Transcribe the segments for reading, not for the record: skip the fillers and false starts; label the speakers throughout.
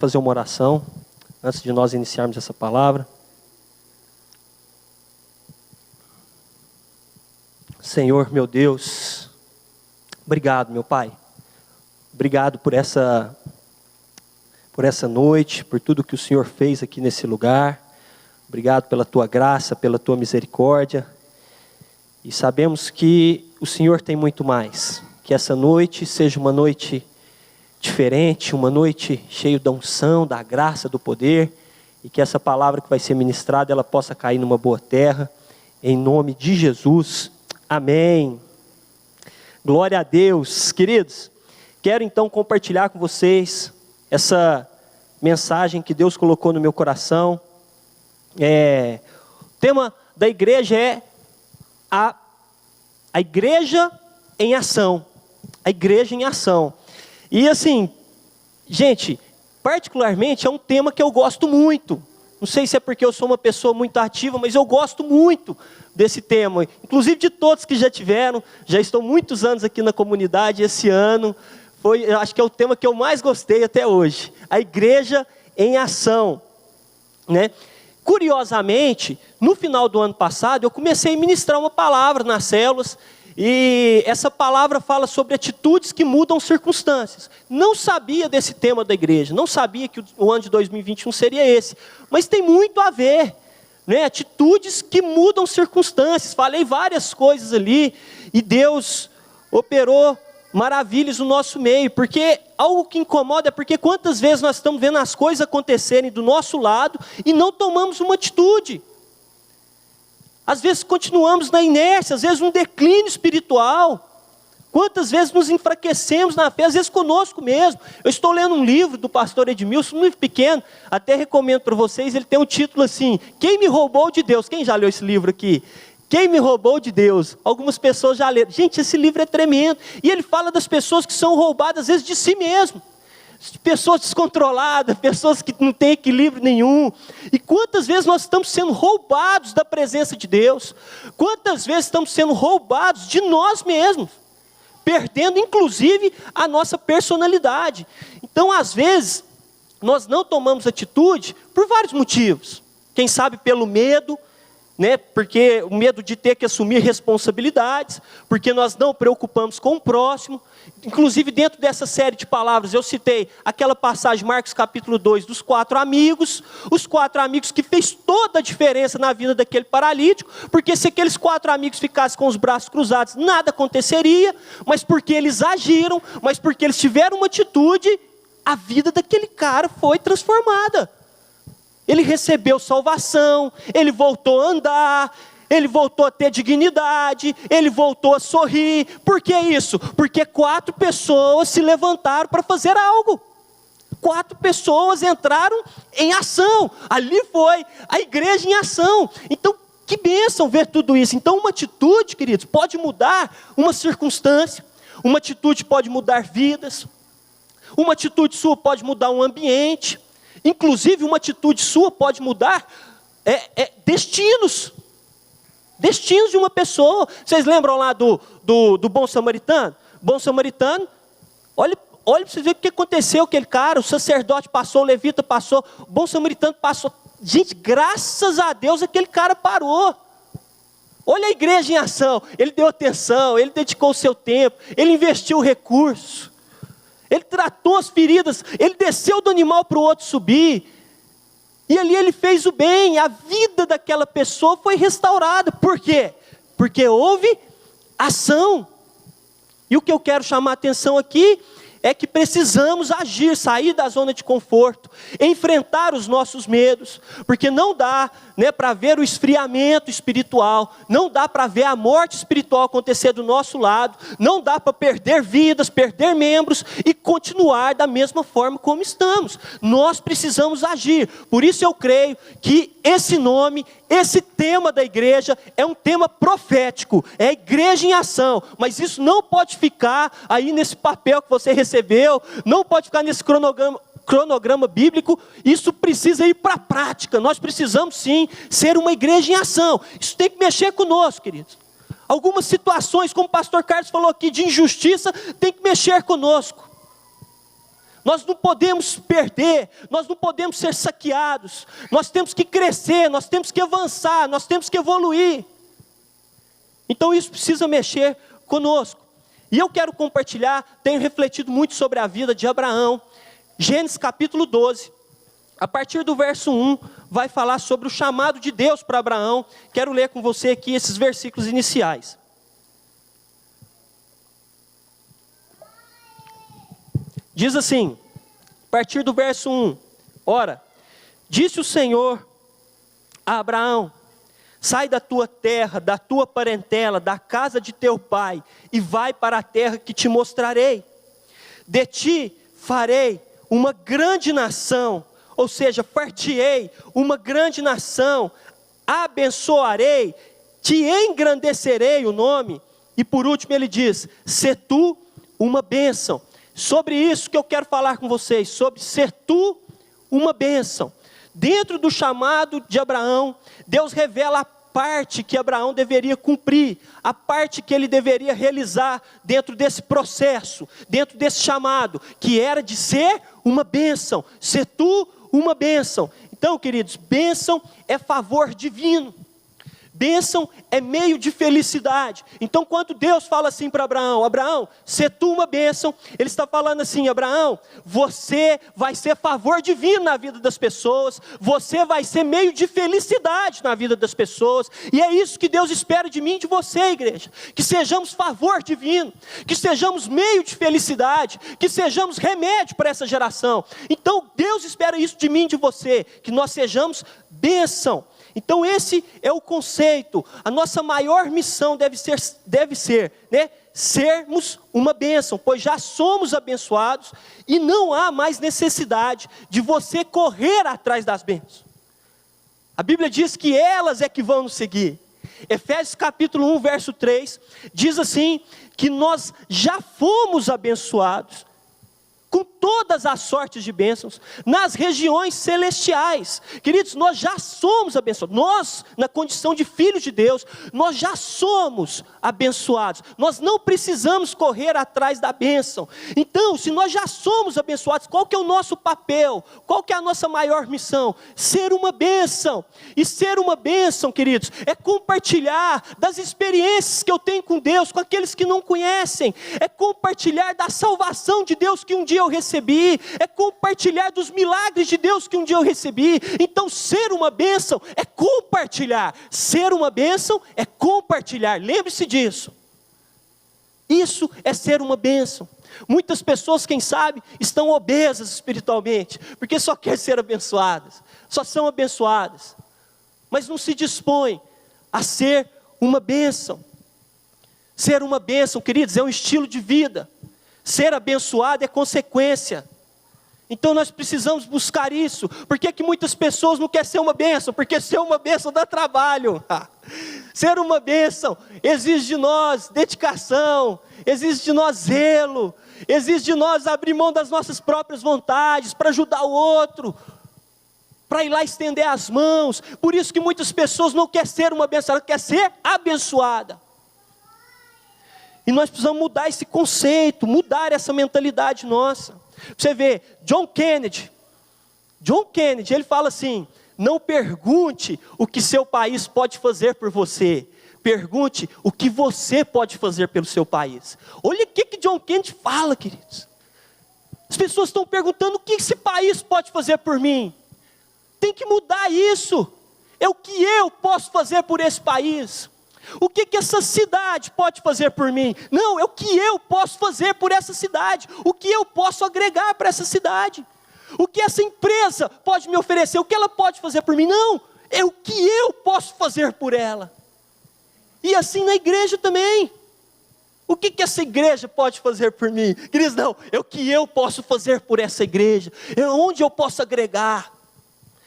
Speaker 1: Fazer uma oração antes de nós iniciarmos essa palavra. Senhor, meu Deus, obrigado, meu Pai. Obrigado por essa noite, por tudo que o Senhor fez aqui nesse lugar. Obrigado pela Tua graça, pela Tua misericórdia. E sabemos que o Senhor tem muito mais. Que essa noite seja uma noite diferente, uma noite cheia da unção, da graça, do poder, e que essa palavra que vai ser ministrada, ela possa cair numa boa terra, em nome de Jesus, amém. Glória a Deus. Queridos, quero então compartilhar com vocês essa mensagem que Deus colocou no meu coração. O tema da igreja é a igreja em ação, a igreja em ação. E assim, gente, particularmente é um tema que eu gosto muito. Não sei se é porque eu sou uma pessoa muito ativa, mas eu gosto muito desse tema. Inclusive de todos que já tiveram, já estou muitos anos aqui na comunidade. Esse ano acho que é o tema que eu mais gostei até hoje. A igreja em ação, né? Curiosamente, no final do ano passado, eu comecei a ministrar uma palavra nas células. E essa palavra fala sobre atitudes que mudam circunstâncias. Não sabia desse tema da igreja, não sabia que o ano de 2021 seria esse. Mas tem muito a ver, né? Atitudes que mudam circunstâncias. Falei várias coisas ali e Deus operou maravilhas no nosso meio. Porque algo que incomoda é porque quantas vezes nós estamos vendo as coisas acontecerem do nosso lado e não tomamos uma atitude. Às vezes continuamos na inércia, às vezes um declínio espiritual. Quantas vezes nos enfraquecemos na fé, às vezes conosco mesmo. Eu estou lendo um livro do pastor Edmilson, um livro pequeno, até recomendo para vocês, ele tem um título assim, Quem me roubou de Deus? Quem já leu esse livro aqui? Quem me roubou de Deus? Algumas pessoas já leram. Gente, esse livro é tremendo. E ele fala das pessoas que são roubadas, às vezes, de si mesmo. Pessoas descontroladas, pessoas que não têm equilíbrio nenhum. E quantas vezes nós estamos sendo roubados da presença de Deus? Quantas vezes estamos sendo roubados de nós mesmos? Perdendo inclusive a nossa personalidade. Então às vezes nós não tomamos atitude por vários motivos. Quem sabe pelo medo, né? Porque o medo de ter que assumir responsabilidades, porque nós não preocupamos com o próximo. Inclusive dentro dessa série de palavras eu citei aquela passagem, Marcos capítulo 2, dos 4 amigos, os 4 amigos que fez toda a diferença na vida daquele paralítico, porque se aqueles 4 amigos ficassem com os braços cruzados, nada aconteceria, mas porque eles agiram, mas porque eles tiveram uma atitude, a vida daquele cara foi transformada. Ele recebeu salvação, ele voltou a andar, ele voltou a ter dignidade, ele voltou a sorrir. Por que isso? Porque 4 pessoas se levantaram para fazer algo. 4 pessoas entraram em ação. Ali foi a igreja em ação. Então, que bênção ver tudo isso. Então, uma atitude, queridos, pode mudar uma circunstância. Uma atitude pode mudar vidas. Uma atitude sua pode mudar um ambiente. Inclusive, uma atitude sua pode mudar destinos. Destinos de uma pessoa. Vocês lembram lá do bom samaritano? Bom samaritano, olha para vocês verem o que aconteceu com aquele cara. O sacerdote passou, o levita passou, o bom samaritano passou. Gente, graças a Deus aquele cara parou. Olha a igreja em ação. Ele deu atenção, ele dedicou o seu tempo, ele investiu recurso. Ele tratou as feridas, ele desceu do animal para o outro subir. E ali ele fez o bem, a vida daquela pessoa foi restaurada. Por quê? Porque houve ação. E o que eu quero chamar a atenção aqui é que precisamos agir, sair da zona de conforto, enfrentar os nossos medos, porque não dá, né, para ver o esfriamento espiritual, não dá para ver a morte espiritual acontecer do nosso lado, não dá para perder vidas, perder membros e continuar da mesma forma como estamos. Nós precisamos agir. Por isso eu creio que esse nome, esse tema da igreja é um tema profético, é a igreja em ação, mas isso não pode ficar aí nesse papel que você recebeu, não pode ficar nesse cronograma bíblico, isso precisa ir para a prática. Nós precisamos sim ser uma igreja em ação. Isso tem que mexer conosco, queridos. Algumas situações, como o pastor Carlos falou aqui, de injustiça, tem que mexer conosco. Nós não podemos perder, nós não podemos ser saqueados. Nós temos que crescer, nós temos que avançar, nós temos que evoluir. Então isso precisa mexer conosco. E eu quero compartilhar, tenho refletido muito sobre a vida de Abraão. Gênesis capítulo 12, a partir do verso 1, vai falar sobre o chamado de Deus para Abraão. Quero ler com você aqui esses versículos iniciais. Diz assim, a partir do verso 1, ora, disse o Senhor a Abraão, sai da tua terra, da tua parentela, da casa de teu pai, e vai para a terra que te mostrarei. De ti farei uma grande nação, ou seja, far-te-ei uma grande nação, abençoarei, te engrandecerei o nome. E por último ele diz, sê tu uma bênção. Sobre isso que eu quero falar com vocês, sobre ser tu uma bênção. Dentro do chamado de Abraão, Deus revela a parte que Abraão deveria cumprir, a parte que ele deveria realizar dentro desse processo, dentro desse chamado, que era de ser uma bênção, ser tu uma bênção. Então, queridos, bênção é favor divino. Bênção é meio de felicidade. Então quando Deus fala assim para Abraão, Abraão, sê tu uma bênção, Ele está falando assim, Abraão, você vai ser favor divino na vida das pessoas, você vai ser meio de felicidade na vida das pessoas, e é isso que Deus espera de mim e de você, igreja, que sejamos favor divino, que sejamos meio de felicidade, que sejamos remédio para essa geração. Então Deus espera isso de mim e de você, que nós sejamos bênção. Então esse é o conceito, a nossa maior missão deve ser, né, sermos uma bênção, pois já somos abençoados e não há mais necessidade de você correr atrás das bênçãos. A Bíblia diz que elas é que vão nos seguir. Efésios capítulo 1, verso 3, diz assim, que nós já fomos abençoados com todas as sortes de bênçãos, nas regiões celestiais. Queridos, nós já somos abençoados, nós, na condição de filhos de Deus, nós já somos abençoados, nós não precisamos correr atrás da bênção. Então, se nós já somos abençoados, qual que é o nosso papel? Qual que é a nossa maior missão? Ser uma bênção. E ser uma bênção, queridos, é compartilhar das experiências que eu tenho com Deus, com aqueles que não conhecem, é compartilhar da salvação de Deus que um dia eu recebi, é compartilhar dos milagres de Deus que um dia eu recebi. Então ser uma bênção é compartilhar, ser uma bênção é compartilhar, lembre-se disso. Isso é ser uma bênção. Muitas pessoas, quem sabe, estão obesas espiritualmente, porque só querem ser abençoadas, só são abençoadas, mas não se dispõem a ser uma bênção. Ser uma bênção, queridos, é um estilo de vida. Ser abençoado é consequência. Então nós precisamos buscar isso. Por que muitas pessoas não querem ser uma bênção? Porque ser uma bênção dá trabalho. Ser uma bênção exige de nós dedicação, exige de nós zelo, exige de nós abrir mão das nossas próprias vontades para ajudar o outro, para ir lá estender as mãos. Por isso que muitas pessoas não querem ser uma bênção, elas querem ser abençoada. E nós precisamos mudar esse conceito, mudar essa mentalidade nossa. Você vê, John Kennedy, ele fala assim, não pergunte o que seu país pode fazer por você, pergunte o que você pode fazer pelo seu país. Olha o que John Kennedy fala, queridos. As pessoas estão perguntando o que esse país pode fazer por mim. Tem que mudar isso. É o que eu posso fazer por esse país. O que essa cidade pode fazer por mim? Não, é o que eu posso fazer por essa cidade. O que eu posso agregar para essa cidade. O que essa empresa pode me oferecer? O que ela pode fazer por mim? Não, é o que eu posso fazer por ela. E assim na igreja também. O que essa igreja pode fazer por mim? Queridos, não, é o que eu posso fazer por essa igreja. É onde eu posso agregar.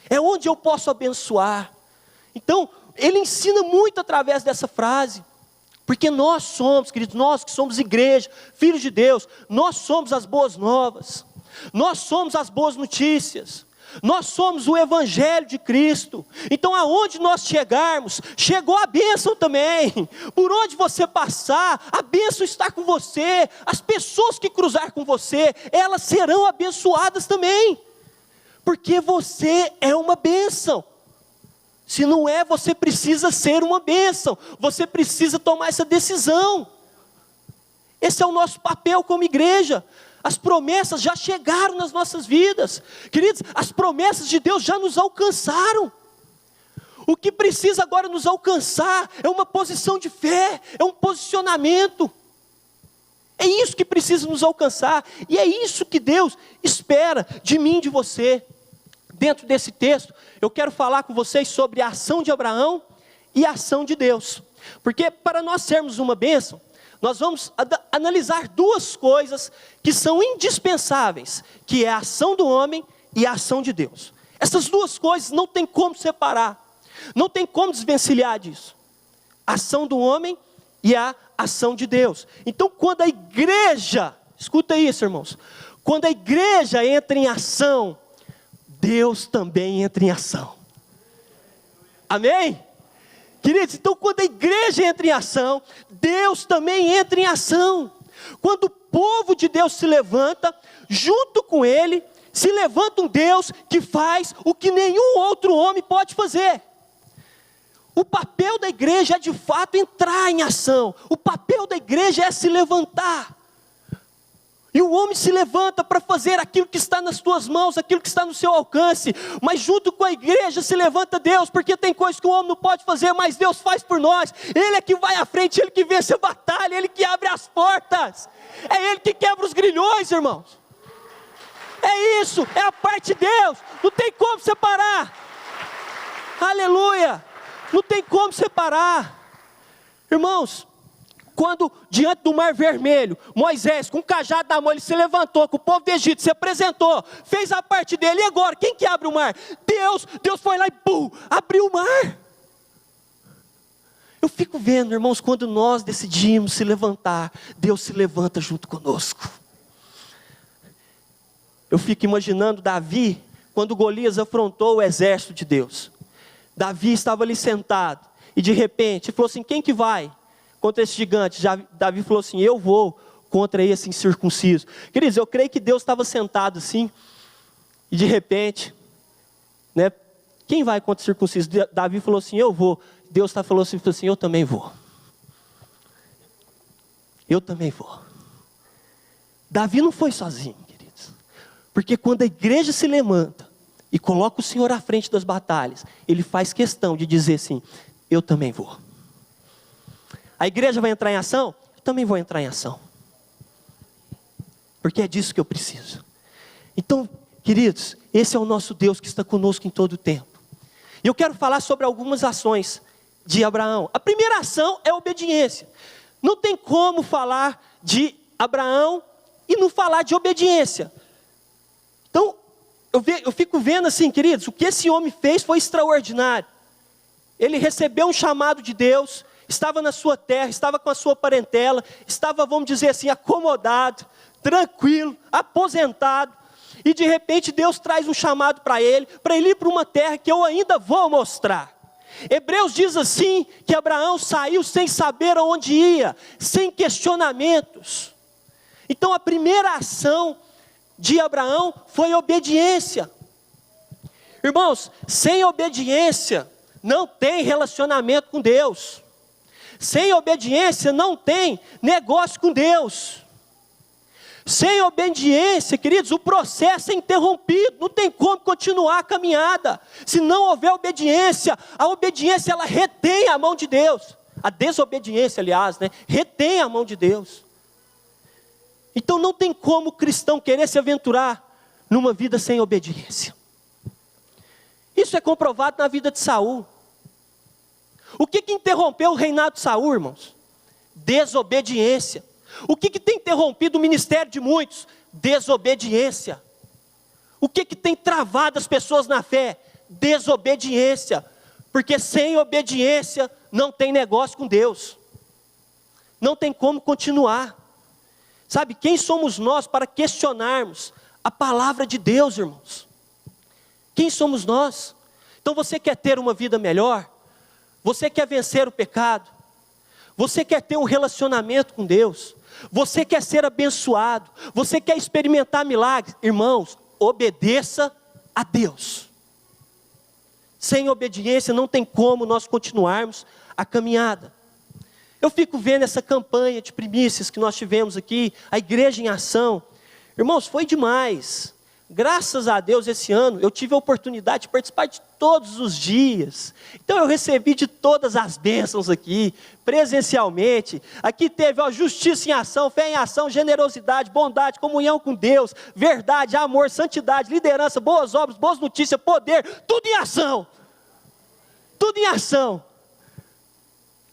Speaker 1: É onde eu posso abençoar. Então, ele ensina muito através dessa frase, porque nós somos, queridos, nós que somos igreja, filhos de Deus, nós somos as boas novas, nós somos as boas notícias, Nós somos o Evangelho de Cristo. Então aonde nós chegarmos, chegou a bênção também. Por onde você passar, a bênção está com você. As pessoas que cruzar com você, elas serão abençoadas também. Porque você é uma bênção. Se não é, você precisa ser uma bênção. Você precisa tomar essa decisão. Esse é o nosso papel como igreja. As promessas já chegaram nas nossas vidas. Queridos, as promessas de Deus já nos alcançaram. O que precisa agora nos alcançar é uma posição de fé, é um posicionamento. É isso que precisa nos alcançar. E é isso que Deus espera de mim e de você. Dentro desse texto, eu quero falar com vocês sobre a ação de Abraão e a ação de Deus. Porque para nós sermos uma bênção, nós vamos analisar duas coisas que são indispensáveis, que é a ação do homem e a ação de Deus. Essas duas coisas não tem como separar, não tem como desvencilhar disso. A ação do homem e a ação de Deus. Então quando a igreja, escuta isso, irmãos, quando a igreja entra em ação, Deus também entra em ação. Amém? Queridos, então quando a igreja entra em ação, Deus também entra em ação. Quando o povo de Deus se levanta, junto com ele, se levanta um Deus que faz o que nenhum outro homem pode fazer. O papel da igreja é de fato entrar em ação. O papel da igreja é se levantar. E o homem se levanta para fazer aquilo que está nas tuas mãos, aquilo que está no seu alcance. Mas junto com a igreja se levanta Deus, porque tem coisas que o homem não pode fazer, mas Deus faz por nós. Ele é que vai à frente, Ele que vence a batalha, Ele que abre as portas. É Ele que quebra os grilhões, irmãos. É isso, é a parte de Deus. Não tem como separar. Aleluia. Não tem como separar. Irmãos, quando diante do mar vermelho, Moisés com o cajado na mão, ele se levantou com o povo do Egito, se apresentou, fez a parte dele, e agora, quem que abre o mar? Deus. Deus foi lá e pum, abriu o mar. Eu fico vendo, irmãos, quando nós decidimos se levantar, Deus se levanta junto conosco. Eu fico imaginando Davi, quando Golias afrontou o exército de Deus. Davi estava ali sentado, e de repente, falou assim, quem que vai contra esse gigante? Davi falou assim, eu vou contra esse incircunciso. Queridos, eu creio que Deus estava sentado assim, e de repente, né, quem vai contra o circunciso? Davi falou assim, eu vou. Deus falou assim, eu também vou. Eu também vou. Davi não foi sozinho, queridos. Porque quando a igreja se levanta e coloca o Senhor à frente das batalhas, Ele faz questão de dizer assim, eu também vou. A igreja vai entrar em ação? Eu também vou entrar em ação. Porque é disso que eu preciso. Então, queridos, esse é o nosso Deus que está conosco em todo o tempo. E eu quero falar sobre algumas ações de Abraão. A primeira ação é a obediência. Não tem como falar de Abraão e não falar de obediência. Então, eu fico vendo assim, queridos, o que esse homem fez foi extraordinário. Ele recebeu um chamado de Deus, estava na sua terra, estava com a sua parentela, estava, vamos dizer assim, acomodado, tranquilo, aposentado, e de repente Deus traz um chamado para ele ir para uma terra que eu ainda vou mostrar. Hebreus diz assim, que Abraão saiu sem saber aonde ia, sem questionamentos. Então a primeira ação de Abraão foi obediência. Irmãos, sem obediência não tem relacionamento com Deus. Sem obediência não tem negócio com Deus. Sem obediência, queridos, o processo é interrompido, não tem como continuar a caminhada. Se não houver obediência, a obediência ela retém a mão de Deus. A desobediência, aliás, né, retém a mão de Deus. Então não tem como o cristão querer se aventurar numa vida sem obediência. Isso é comprovado na vida de Saul. O que interrompeu o reinado de Saul, irmãos? Desobediência. O que tem interrompido o ministério de muitos? Desobediência. O que tem travado as pessoas na fé? Desobediência. Porque sem obediência não tem negócio com Deus. Não tem como continuar. Sabe, quem somos nós para questionarmos a palavra de Deus, irmãos? Quem somos nós? Então você quer ter uma vida melhor? Você quer vencer o pecado? Você quer ter um relacionamento com Deus? Você quer ser abençoado? Você quer experimentar milagres? Irmãos, obedeça a Deus. Sem obediência não tem como nós continuarmos a caminhada. Eu fico vendo essa campanha de primícias que nós tivemos aqui, a Igreja em Ação. Irmãos, foi demais. Graças a Deus, esse ano, eu tive a oportunidade de participar de todos os dias. Então, eu recebi de todas as bênçãos aqui, presencialmente. Aqui teve justiça em ação, fé em ação, generosidade, bondade, comunhão com Deus, verdade, amor, santidade, liderança, boas obras, boas notícias, poder, tudo em ação. Tudo em ação.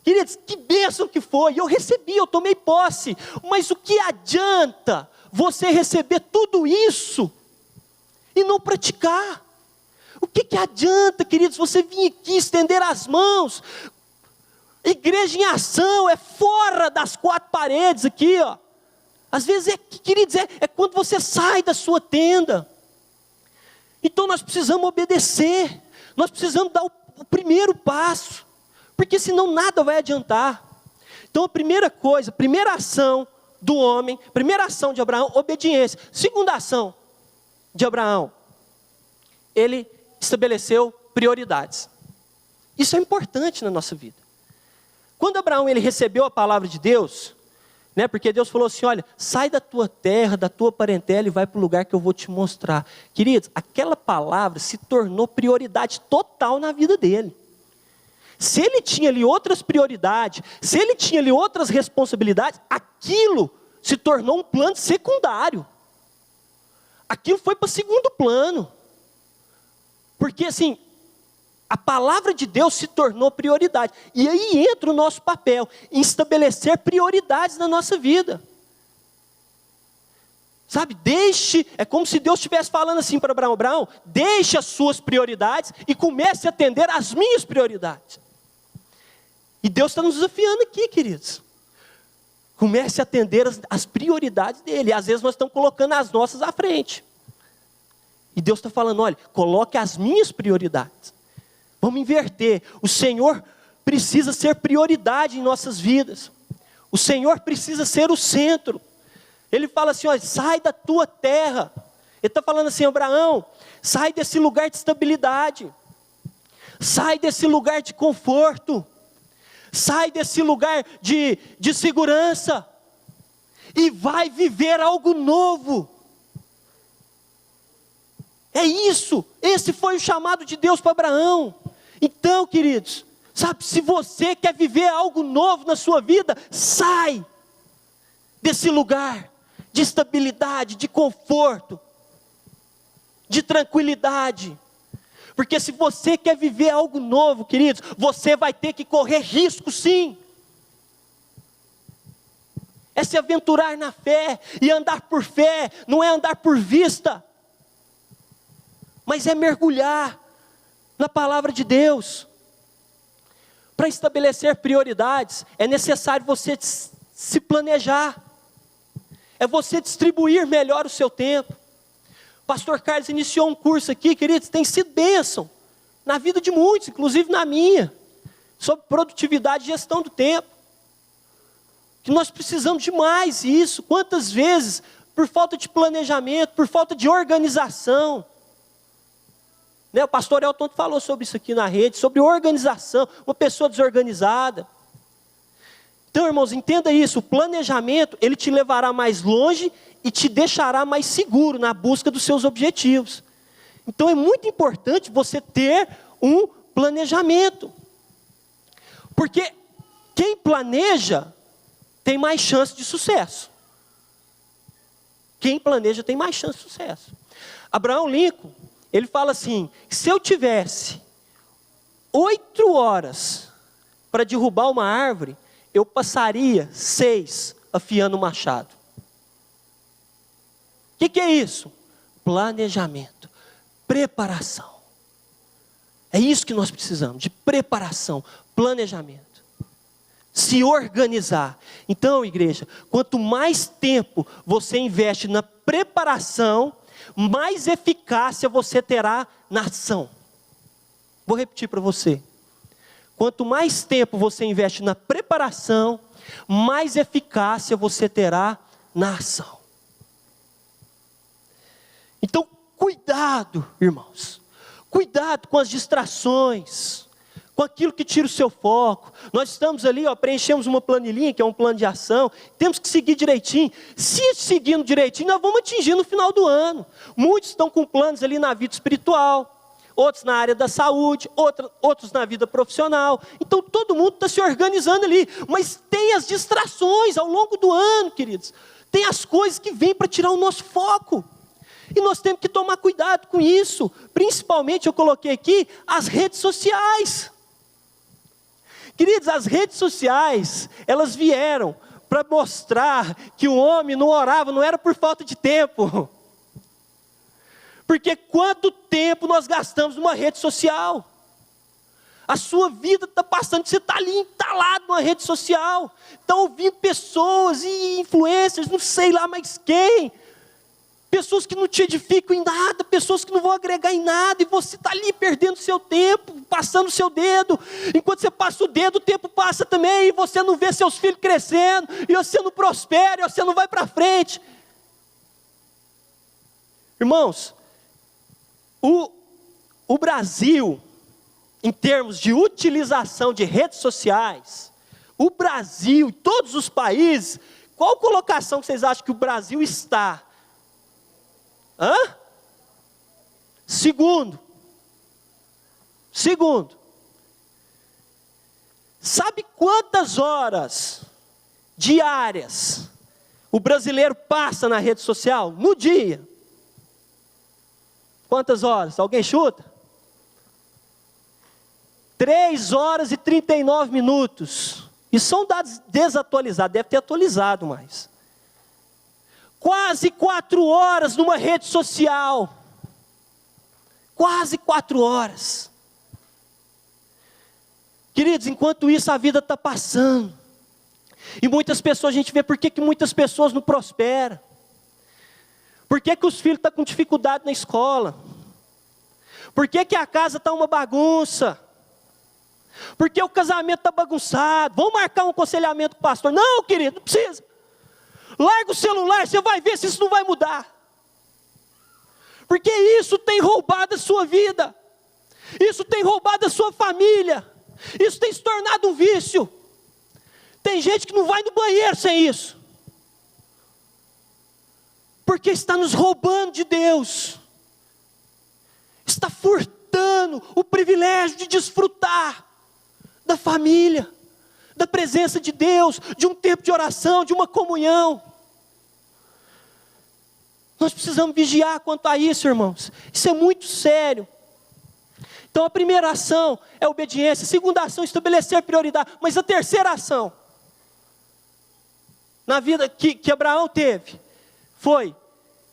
Speaker 1: Queridos, que bênção que foi. Eu recebi, eu tomei posse. Mas o que adianta você receber tudo isso e não praticar? O que adianta, queridos, você vir aqui estender as mãos? Igreja em ação é fora das quatro paredes aqui, ó. Às vezes queridos, é quando você sai da sua tenda. Então nós precisamos obedecer. Nós precisamos dar o primeiro passo. Porque senão nada vai adiantar. Então a primeira coisa, primeira ação do homem, primeira ação de Abraão, obediência. Segunda ação de Abraão, ele estabeleceu prioridades. Isso é importante na nossa vida. Quando Abraão ele recebeu a palavra de Deus, né, porque Deus falou assim, olha, sai da tua terra, da tua parentela e vai para o lugar que eu vou te mostrar. Queridos, aquela palavra se tornou prioridade total na vida dele. Se ele tinha ali outras prioridades, se ele tinha ali outras responsabilidades, aquilo se tornou um plano secundário. Aquilo foi para segundo plano. Porque assim, a palavra de Deus se tornou prioridade. E aí entra o nosso papel, em estabelecer prioridades na nossa vida. Sabe, é como se Deus estivesse falando assim para Abraão, Abraão, deixe as suas prioridades e comece a atender às minhas prioridades. E Deus está nos desafiando aqui, queridos. Comece a atender as prioridades dele. Às vezes nós estamos colocando as nossas à frente. E Deus está falando, olha, coloque as minhas prioridades. Vamos inverter. O Senhor precisa ser prioridade em nossas vidas. O Senhor precisa ser o centro. Ele fala assim, olha, sai da tua terra. Ele está falando assim, Abraão, sai desse lugar de estabilidade. Sai desse lugar de conforto. Sai desse lugar de segurança e vai viver algo novo. É isso, esse foi o chamado de Deus para Abraão. Então, queridos, sabe, se você quer viver algo novo na sua vida, sai desse lugar de estabilidade, de conforto, de tranquilidade. Porque se você quer viver algo novo, queridos, você vai ter que correr risco sim. É se aventurar na fé, e andar por fé, não é andar por vista. Mas é mergulhar na palavra de Deus. Para estabelecer prioridades, é necessário você se planejar. É você distribuir melhor o seu tempo. Pastor Carlos iniciou um curso aqui, queridos, tem sido bênção na vida de muitos, inclusive na minha, sobre produtividade e gestão do tempo. Que nós precisamos demais disso. Quantas vezes, por falta de planejamento, por falta de organização, né, o pastor Elton falou sobre isso aqui na rede, sobre organização, uma pessoa desorganizada. Então, irmãos, entenda isso, o planejamento, ele te levará mais longe e te deixará mais seguro na busca dos seus objetivos. Então é muito importante você ter um planejamento. Porque quem planeja tem mais chance de sucesso. Quem planeja tem mais chance de sucesso. Abraão Lincoln, ele fala assim, se eu tivesse 8 horas para derrubar uma árvore, eu passaria 6 afiando o machado. O que é isso? Planejamento, preparação. É isso que nós precisamos, de preparação, planejamento. Se organizar. Então, igreja, quanto mais tempo você investe na preparação, mais eficácia você terá na ação. Vou repetir para você. Quanto mais tempo você investe na preparação, mais eficácia você terá na ação. Então, cuidado, irmãos. Cuidado com as distrações, com aquilo que tira o seu foco. Nós estamos ali, preenchemos uma planilhinha, que é um plano de ação. Temos que seguir direitinho. Se seguindo direitinho, nós vamos atingir no final do ano. Muitos estão com planos ali na vida espiritual, outros na área da saúde, outros na vida profissional. Então todo mundo está se organizando ali. Mas tem as distrações ao longo do ano, queridos. Tem as coisas que vêm para tirar o nosso foco. E nós temos que tomar cuidado com isso. Principalmente, eu coloquei aqui, as redes sociais. Queridos, as redes sociais, elas vieram para mostrar que o homem não orava, não era por falta de tempo. Porque quanto tempo nós gastamos numa rede social? A sua vida está passando, você está ali entalado numa rede social. Está ouvindo pessoas e influencers, não sei lá mais quem. Pessoas que não te edificam em nada, pessoas que não vão agregar em nada. E você está ali perdendo seu tempo, passando o seu dedo. Enquanto você passa o dedo, o tempo passa também. E você não vê seus filhos crescendo. E você não prospera, e você não vai para frente. Irmãos, o Brasil, em termos de utilização de redes sociais, o Brasil, todos os países, qual colocação que vocês acham que o Brasil está? Segundo. Sabe quantas horas diárias o brasileiro passa na rede social? No dia. Quantas horas? Alguém chuta? 3 horas e 39 minutos. E são dados desatualizados, deve ter atualizado mais. Quase 4 horas numa rede social. Quase 4 horas. Queridos, enquanto isso a vida está passando. E muitas pessoas, a gente vê por que muitas pessoas não prosperam. Por que os filhos estão com dificuldade na escola? Por que a casa está uma bagunça? Por que o casamento está bagunçado? Vamos marcar um aconselhamento com o pastor. Não, querido, não precisa. Larga o celular, você vai ver se isso não vai mudar. Porque isso tem roubado a sua vida. Isso tem roubado a sua família. Isso tem se tornado um vício. Tem gente que não vai no banheiro sem isso. Porque está nos roubando de Deus. Está furtando o privilégio de desfrutar da família, da presença de Deus, de um tempo de oração, de uma comunhão. Nós precisamos vigiar quanto a isso, irmãos. Isso é muito sério. Então a primeira ação é obediência. A segunda ação, estabelecer prioridade. Mas a terceira ação, na vida que Abraão teve, foi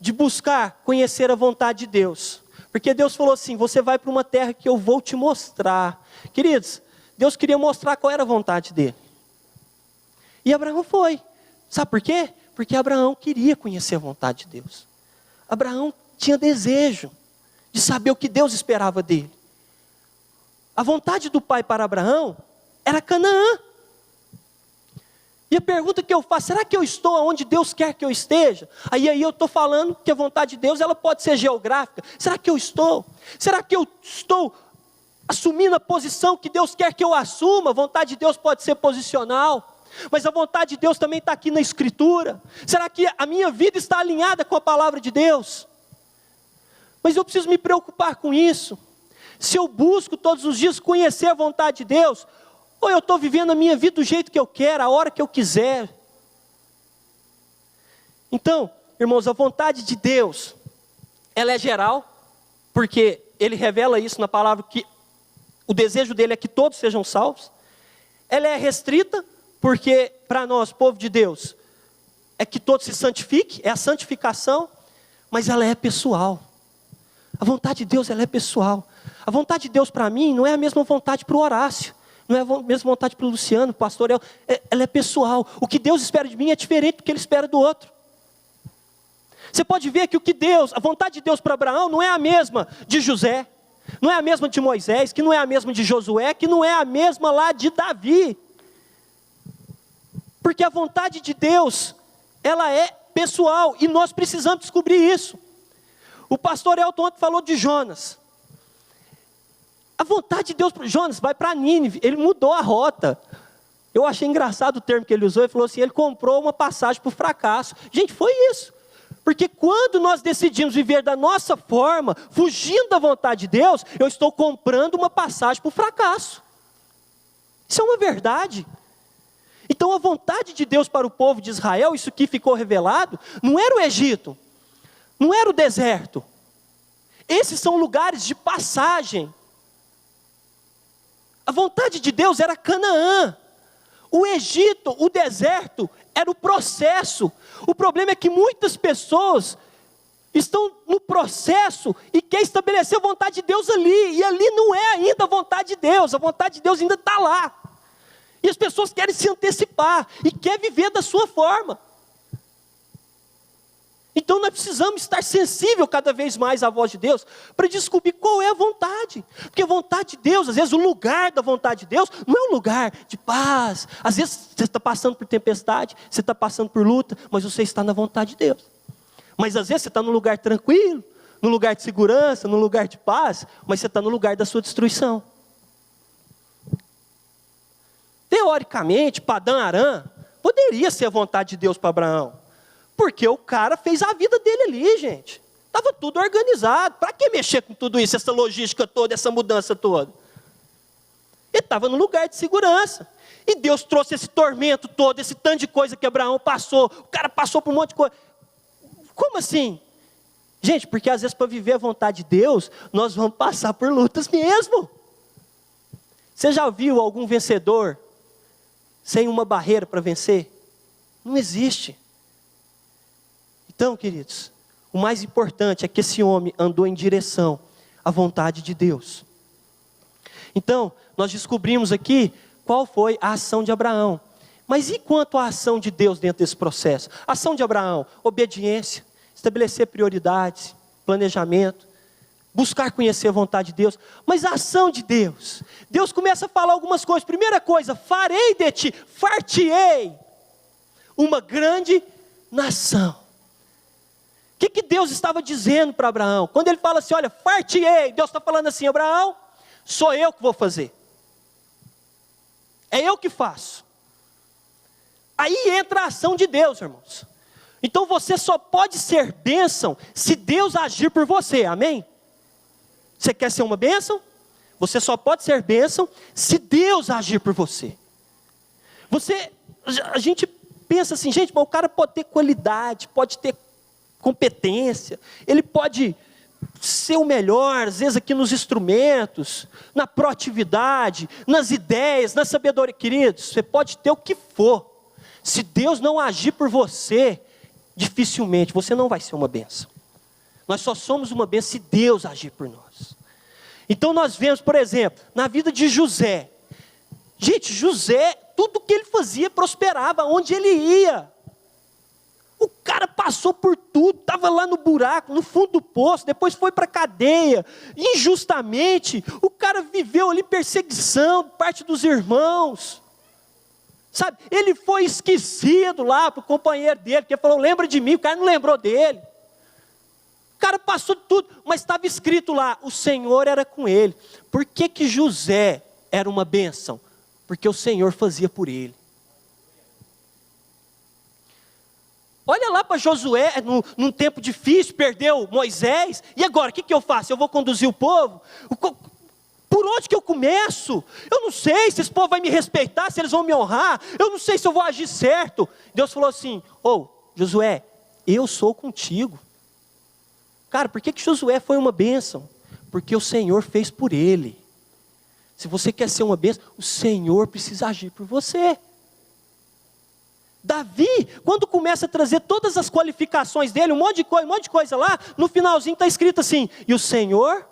Speaker 1: de buscar conhecer a vontade de Deus. Porque Deus falou assim, você vai para uma terra que eu vou te mostrar. Queridos, Deus queria mostrar qual era a vontade dele. E Abraão foi. Sabe por quê? Porque Abraão queria conhecer a vontade de Deus. Abraão tinha desejo de saber o que Deus esperava dele. A vontade do pai para Abraão era Canaã. E a pergunta que eu faço, será que eu estou onde Deus quer que eu esteja? Aí eu estou falando que a vontade de Deus, ela pode ser geográfica. Será que eu estou? Será que eu estou assumindo a posição que Deus quer que eu assuma? A vontade de Deus pode ser posicional. Mas a vontade de Deus também está aqui na Escritura. Será que a minha vida está alinhada com a palavra de Deus? Mas eu preciso me preocupar com isso. Se eu busco todos os dias conhecer a vontade de Deus, ou eu estou vivendo a minha vida do jeito que eu quero, a hora que eu quiser. Então, irmãos, a vontade de Deus, ela é geral, porque Ele revela isso na palavra, que o desejo dele é que todos sejam salvos. Ela é restrita, porque para nós, povo de Deus, é que todos se santifiquem, é a santificação, mas ela é pessoal. A vontade de Deus, ela é pessoal. A vontade de Deus para mim não é a mesma vontade para o Horácio, não é a mesma vontade para o Luciano, para o pastor, ela é pessoal. O que Deus espera de mim é diferente do que Ele espera do outro. Você pode ver que a vontade de Deus para Abraão não é a mesma de José, não é a mesma de Moisés, que não é a mesma de Josué, que não é a mesma lá de Davi. Porque a vontade de Deus, ela é pessoal, e nós precisamos descobrir isso. O pastor Elton ontem falou de Jonas. A vontade de Deus para Jonas vai para Nínive, ele mudou a rota. Eu achei engraçado o termo que ele usou, ele falou assim, ele comprou uma passagem para o fracasso. Gente, foi isso. Porque quando nós decidimos viver da nossa forma, fugindo da vontade de Deus, eu estou comprando uma passagem para o fracasso. Isso é uma verdade. Então a vontade de Deus para o povo de Israel, isso que ficou revelado, não era o Egito, não era o deserto. Esses são lugares de passagem. A vontade de Deus era Canaã. O Egito, o deserto, era o processo. O problema é que muitas pessoas estão no processo e querem estabelecer a vontade de Deus ali. E ali não é ainda a vontade de Deus. A vontade de Deus ainda está lá. E as pessoas querem se antecipar e querem viver da sua forma. Então nós precisamos estar sensível cada vez mais à voz de Deus, para descobrir qual é a vontade. Porque a vontade de Deus, às vezes o lugar da vontade de Deus, não é um lugar de paz. Às vezes você está passando por tempestade, você está passando por luta, mas você está na vontade de Deus. Mas às vezes você está num lugar tranquilo, num lugar de segurança, num lugar de paz, mas você está no lugar da sua destruição. Teoricamente, Padã Arã poderia ser a vontade de Deus para Abraão. Porque o cara fez a vida dele ali, gente. Estava tudo organizado. Para que mexer com tudo isso, essa logística toda, essa mudança toda? Ele estava no lugar de segurança. E Deus trouxe esse tormento todo, esse tanto de coisa que Abraão passou. O cara passou por um monte de coisa. Como assim? Gente, porque às vezes para viver a vontade de Deus, nós vamos passar por lutas mesmo. Você já viu algum vencedor sem uma barreira para vencer? Não existe. Então, queridos, o mais importante é que esse homem andou em direção à vontade de Deus. Então, nós descobrimos aqui qual foi a ação de Abraão. Mas e quanto à ação de Deus dentro desse processo? A ação de Abraão, obediência, estabelecer prioridades, planejamento, buscar conhecer a vontade de Deus. Mas a ação de Deus, Deus começa a falar algumas coisas. Primeira coisa, farei de ti, far-te-ei uma grande nação. O que Deus estava dizendo para Abraão? Quando ele fala assim, olha, far-te-ei, Deus está falando assim, Abraão, sou eu que vou fazer. É eu que faço. Aí entra a ação de Deus, irmãos. Então você só pode ser bênção se Deus agir por você, amém? Você quer ser uma bênção? Você só pode ser bênção se Deus agir por você. A gente pensa assim, gente, mas o cara pode ter qualidade, pode ter competência, ele pode ser o melhor, às vezes aqui nos instrumentos, na proatividade, nas ideias, na sabedoria. Queridos, você pode ter o que for, se Deus não agir por você, dificilmente, você não vai ser uma bênção. Nós só somos uma bênção se Deus agir por nós. Então nós vemos, por exemplo, na vida de José. Gente, José, tudo que ele fazia prosperava, onde ele ia. O cara passou por tudo, estava lá no buraco, no fundo do poço, depois foi para a cadeia, injustamente, o cara viveu ali perseguição, parte dos irmãos, sabe, ele foi esquecido lá para o companheiro dele, porque falou, lembra de mim, o cara não lembrou dele, o cara passou tudo, mas estava escrito lá, o Senhor era com ele. Por que José era uma bênção? Porque o Senhor fazia por ele. Olha lá para Josué, num tempo difícil, perdeu Moisés, e agora, o que eu faço? Eu vou conduzir o povo? Por onde que eu começo? Eu não sei se esse povo vai me respeitar, se eles vão me honrar, eu não sei se eu vou agir certo. Deus falou assim, Josué, eu sou contigo. Cara, por que Josué foi uma bênção? Porque o Senhor fez por ele. Se você quer ser uma bênção, o Senhor precisa agir por você. Davi, quando começa a trazer todas as qualificações dele, um monte de coisa lá, no finalzinho está escrito assim, e o Senhor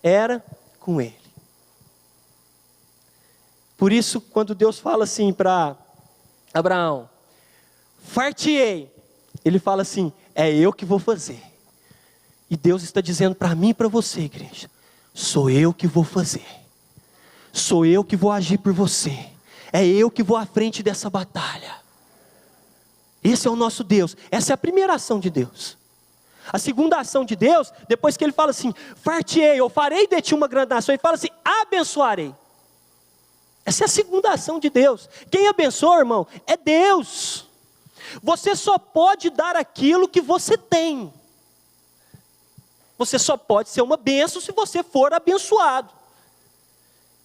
Speaker 1: era com ele. Por isso, quando Deus fala assim para Abraão, far-te-ei, ele fala assim, é eu que vou fazer. E Deus está dizendo para mim e para você, igreja, sou eu que vou fazer. Sou eu que vou agir por você. É eu que vou à frente dessa batalha. Esse é o nosso Deus. Essa é a primeira ação de Deus. A segunda ação de Deus, depois que ele fala assim, far-te-ei, eu farei de ti uma grande nação, ele fala assim, abençoarei. Essa é a segunda ação de Deus. Quem abençoa, irmão, é Deus. Você só pode dar aquilo que você tem. Você só pode ser uma bênção se você for abençoado.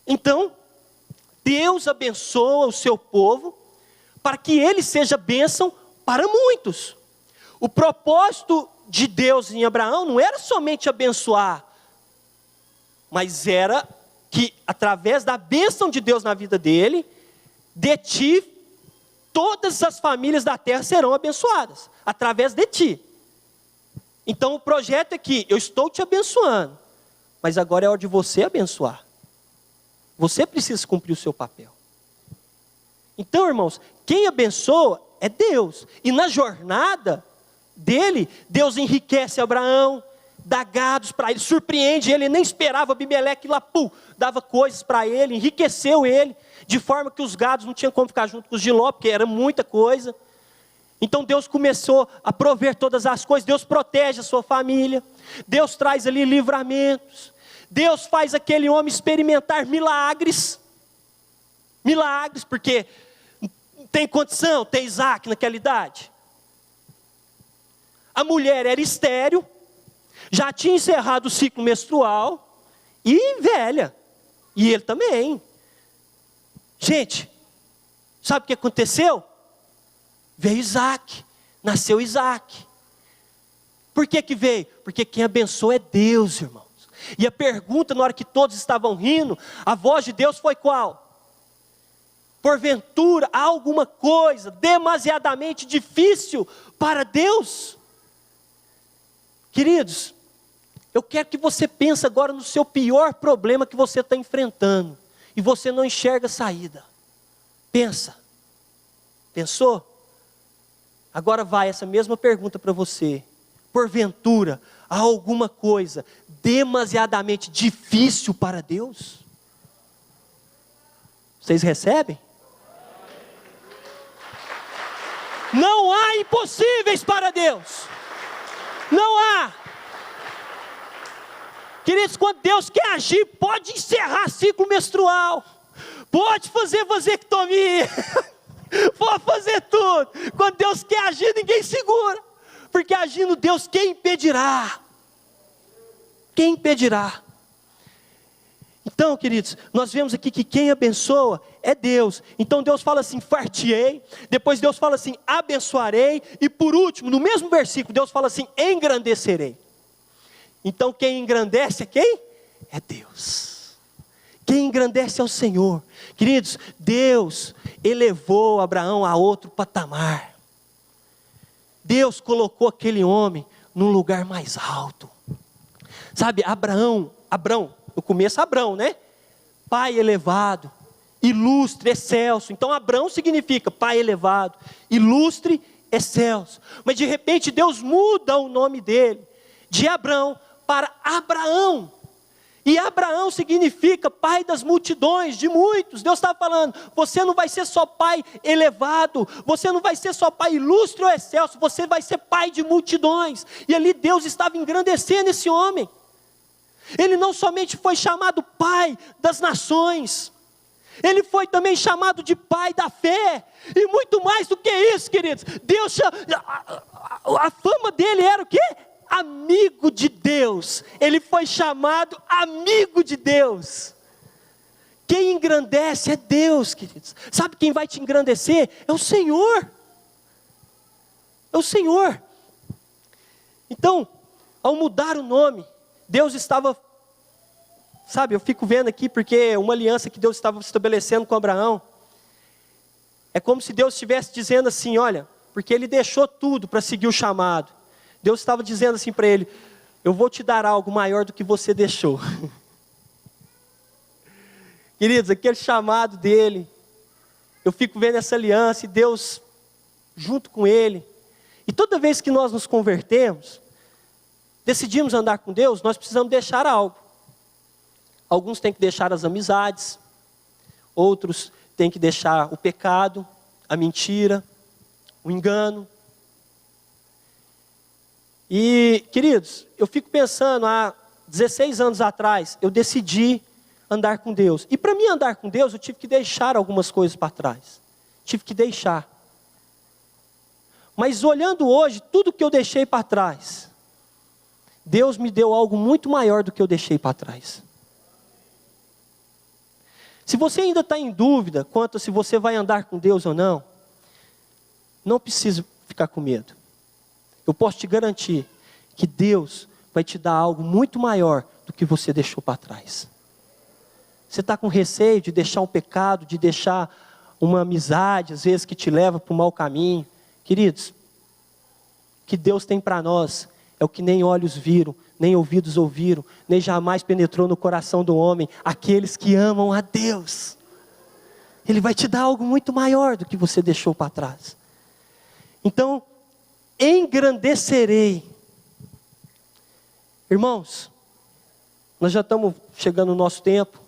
Speaker 1: Então, Deus abençoa o seu povo para que ele seja bênção para muitos. O propósito de Deus em Abraão não era somente abençoar, mas era que através da bênção de Deus na vida dele, de ti, todas as famílias da terra serão abençoadas, através de ti. Então o projeto é que eu estou te abençoando, mas agora é hora de você abençoar. Você precisa cumprir o seu papel. Então, irmãos, quem abençoa é Deus. E na jornada dele, Deus enriquece Abraão, dá gados para ele, surpreende ele, nem esperava Abimeleque lá, dava coisas para ele, enriqueceu ele, de forma que os gados não tinham como ficar junto com os de Ló, porque era muita coisa. Então Deus começou a prover todas as coisas, Deus protege a sua família, Deus traz ali livramentos, Deus faz aquele homem experimentar milagres, porque tem condição, tem Isaac naquela idade. A mulher era estéril, já tinha encerrado o ciclo menstrual, e velha, e ele também. Gente, sabe o que aconteceu? Veio Isaac, nasceu Isaac. Por que veio? Porque quem abençoa é Deus, irmãos. E a pergunta, na hora que todos estavam rindo, a voz de Deus foi qual? Porventura há alguma coisa demasiadamente difícil para Deus? Queridos, eu quero que você pense agora no seu pior problema que você está enfrentando, e você não enxerga saída. Pensa. Pensou? Agora vai essa mesma pergunta para você. Porventura, há alguma coisa demasiadamente difícil para Deus? Vocês recebem? Não há impossíveis para Deus. Não há. Queridos, quando Deus quer agir, pode encerrar ciclo menstrual, pode fazer vasectomia, pode fazer tudo. Quando Deus quer agir, ninguém segura, porque agindo Deus, quem impedirá? Quem impedirá? Então, queridos, nós vemos aqui que quem abençoa é Deus. Então Deus fala assim, far-te-ei. Depois Deus fala assim, abençoarei. E por último, no mesmo versículo, Deus fala assim, engrandecerei. Então quem engrandece é quem? É Deus. Quem engrandece é o Senhor. Queridos, Deus elevou Abraão a outro patamar. Deus colocou aquele homem num lugar mais alto. Sabe, Abraão, no começo Abrão, né? Pai elevado, ilustre, excelso. Então Abrão significa pai elevado, ilustre, excelso. Mas de repente Deus muda o nome dele, de Abrão para Abraão. E Abraão significa pai das multidões, de muitos. Deus está falando, você não vai ser só pai elevado, você não vai ser só pai ilustre ou excelso, você vai ser pai de multidões. E ali Deus estava engrandecendo esse homem. Ele não somente foi chamado pai das nações, ele foi também chamado de pai da fé. E muito mais do que isso, queridos, Deus a fama dele era o quê? Amigo de Deus. Ele foi chamado amigo de Deus. Quem engrandece é Deus, queridos. Sabe quem vai te engrandecer? É o Senhor. É o Senhor. Então, ao mudar o nome, Deus estava, sabe, eu fico vendo aqui porque uma aliança que Deus estava estabelecendo com Abraão, é como se Deus estivesse dizendo assim, olha, porque ele deixou tudo para seguir o chamado. Deus estava dizendo assim para ele, eu vou te dar algo maior do que você deixou. Queridos, aquele chamado dele, eu fico vendo essa aliança e Deus junto com ele. E toda vez que nós nos convertemos, decidimos andar com Deus, nós precisamos deixar algo. Alguns têm que deixar as amizades, outros têm que deixar o pecado, a mentira, o engano. E, queridos, eu fico pensando, há 16 anos atrás, eu decidi andar com Deus. E para mim andar com Deus, eu tive que deixar algumas coisas para trás. Tive que deixar. Mas olhando hoje, tudo que eu deixei para trás, Deus me deu algo muito maior do que eu deixei para trás. Se você ainda está em dúvida quanto a se você vai andar com Deus ou não, não precisa ficar com medo. Eu posso te garantir que Deus vai te dar algo muito maior do que você deixou para trás. Você está com receio de deixar um pecado, de deixar uma amizade, às vezes que te leva para o mau caminho. Queridos, o que Deus tem para nós é o que nem olhos viram, nem ouvidos ouviram, nem jamais penetrou no coração do homem, aqueles que amam a Deus. Ele vai te dar algo muito maior do que você deixou para trás. Então, engrandecerei. Irmãos, nós já estamos chegando no nosso tempo.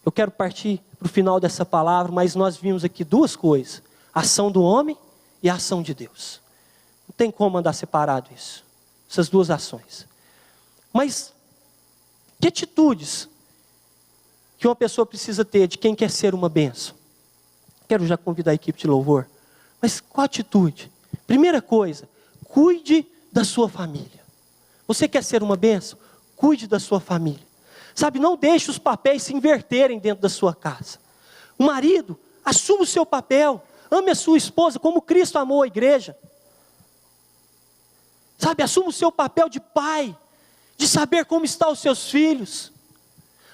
Speaker 1: Eu quero partir para o final dessa palavra, mas nós vimos aqui duas coisas: a ação do homem e a ação de Deus. Não tem como andar separado isso, essas duas ações. Mas que atitudes que uma pessoa precisa ter de quem quer ser uma bênção? Quero já convidar a equipe de louvor. Mas qual atitude? Primeira coisa, cuide da sua família. Você quer ser uma bênção? Cuide da sua família. Sabe, não deixe os papéis se inverterem dentro da sua casa. O marido, assuma o seu papel. Ame a sua esposa como Cristo amou a igreja. Sabe, assuma o seu papel de pai, de saber como estão os seus filhos.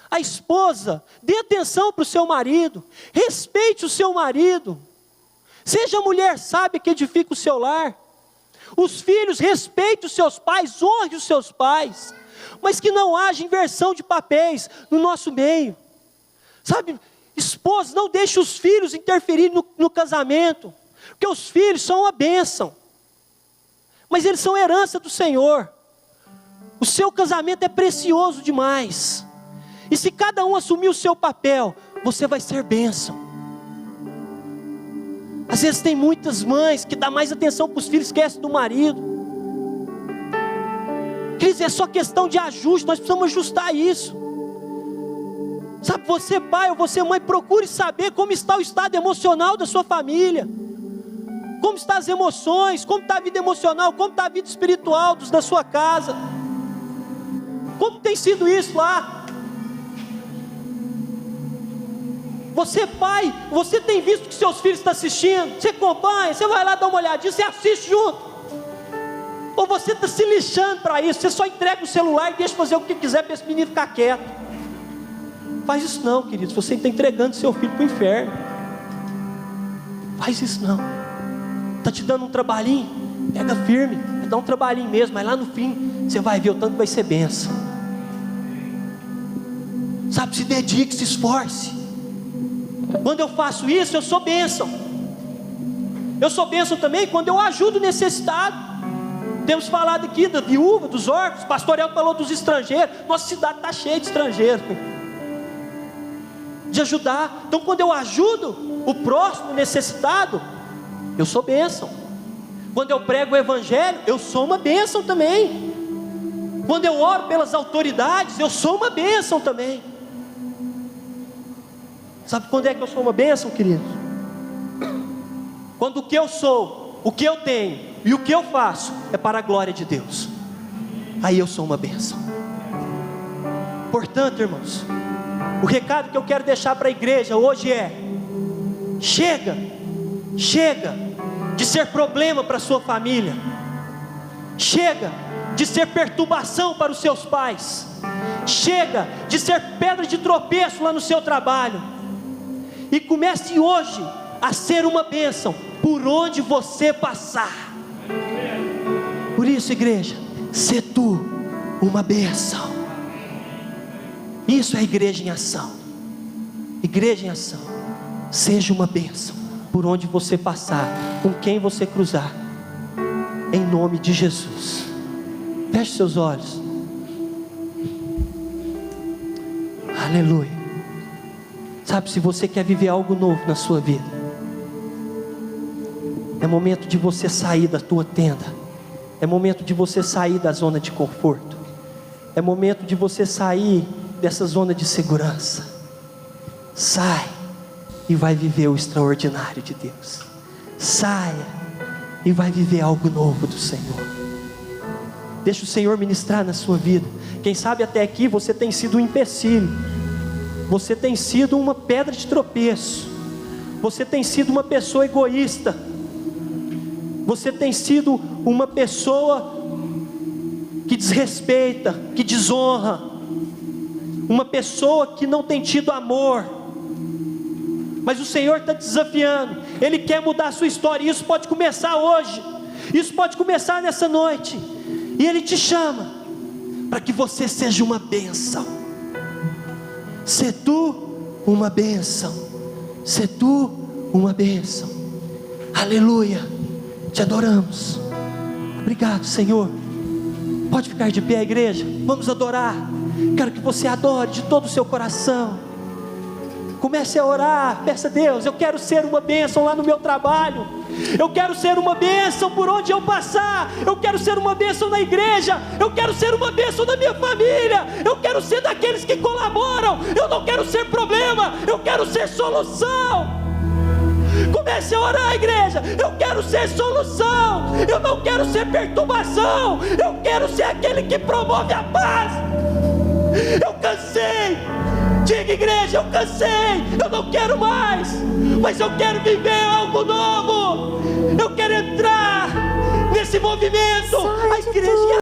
Speaker 1: A esposa, dê atenção para o seu marido, respeite o seu marido. Seja a mulher sábia que edifica o seu lar. Os filhos, respeite os seus pais, honre os seus pais. Mas que não haja inversão de papéis no nosso meio. Sabe, esposa, não deixe os filhos interferirem no casamento. Porque os filhos são uma bênção. Mas eles são herança do Senhor. O seu casamento é precioso demais. E se cada um assumir o seu papel, você vai ser bênção. Às vezes tem muitas mães que dão mais atenção para os filhos, esquecem do marido. Queridos, é só questão de ajuste, nós precisamos ajustar isso. Sabe, você pai ou você mãe, procure saber como está o estado emocional da sua família. Como estão as emoções, como está a vida emocional, como está a vida espiritual da sua casa. Como tem sido isso lá? Você pai, você tem visto que seus filhos estão assistindo? Você acompanha, você vai lá dar uma olhadinha, você assiste junto. Ou você está se lixando para isso, você só entrega o celular e deixa fazer o que quiser para esse menino ficar quieto. Faz isso não, queridos, você está entregando seu filho para o inferno. Faz isso não. Está te dando um trabalhinho? Pega firme, vai dar um trabalhinho mesmo, mas lá no fim, você vai ver o tanto que vai ser bênção. Sabe, se dedique, se esforce. Quando eu faço isso, eu sou bênção. Eu sou bênção também quando eu ajudo o necessitado. Temos falado aqui da viúva, dos órfãos. O pastor El falou dos estrangeiros. Nossa cidade está cheia de estrangeiros. De ajudar. Então quando eu ajudo o próximo necessitado, eu sou bênção. Quando eu prego o evangelho, eu sou uma bênção também. Quando eu oro pelas autoridades, eu sou uma bênção também. Sabe quando é que eu sou uma bênção, querido? Quando o que eu sou, o que eu tenho e o que eu faço é para a glória de Deus. Aí eu sou uma bênção. Portanto, irmãos, o recado que eu quero deixar para a igreja hoje é: chega de ser problema para a sua família. Chega de ser perturbação para os seus pais. Chega de ser pedra de tropeço lá no seu trabalho. E comece hoje a ser uma bênção por onde você passar. Por isso, igreja, sê tu uma bênção. Isso é igreja em ação. Igreja em ação. Seja uma bênção por onde você passar, com quem você cruzar. em nome de Jesus. Feche seus olhos. Aleluia. Sabe, se você quer viver algo novo na sua vida, é momento de você sair da tua tenda. É momento de você sair da zona de conforto. É momento de você sair dessa zona de segurança. Sai e vai viver o extraordinário de Deus. Saia e vai viver algo novo do Senhor. Deixa o Senhor ministrar na sua vida. Quem sabe até aqui você tem sido um empecilho, você tem sido uma pedra de tropeço, você tem sido uma pessoa egoísta, você tem sido uma pessoa que desrespeita, que desonra, uma pessoa que não tem tido amor. Mas o Senhor está desafiando, Ele quer mudar a sua história, e isso pode começar hoje, isso pode começar nessa noite, e Ele te chama, para que você seja uma bênção. Se tu uma bênção, se tu uma bênção. Aleluia, te adoramos. Obrigado, Senhor. Pode ficar de pé, igreja, vamos adorar. Quero que você adore de todo o seu coração. Comece a orar, peça a Deus: eu quero ser uma bênção lá no meu trabalho, eu quero ser uma bênção por onde eu passar, eu quero ser uma bênção na igreja, eu quero ser uma bênção na minha família, eu quero ser daqueles que colaboram, eu não quero ser problema, eu quero ser solução. Comece a orar, igreja. Eu quero ser solução, eu não quero ser perturbação, eu quero ser aquele que promove a paz. Eu cansei. Diga, igreja, eu cansei, eu não quero mais, mas eu quero viver algo novo, eu quero entrar nesse movimento. A igreja